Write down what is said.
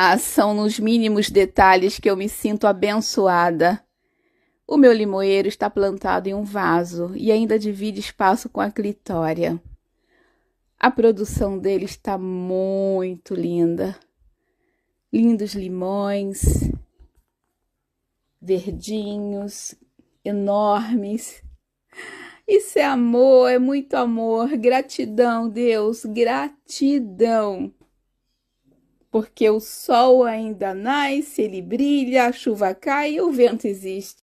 Ah, são nos mínimos detalhes que eu me sinto abençoada. O meu limoeiro está plantado em um vaso e ainda divide espaço com a clitória. A produção dele está muito linda. Lindos limões, verdinhos, enormes. Isso é amor, é muito amor. Gratidão, Deus, gratidão. Porque o sol ainda nasce, ele brilha, a chuva cai e o vento existe.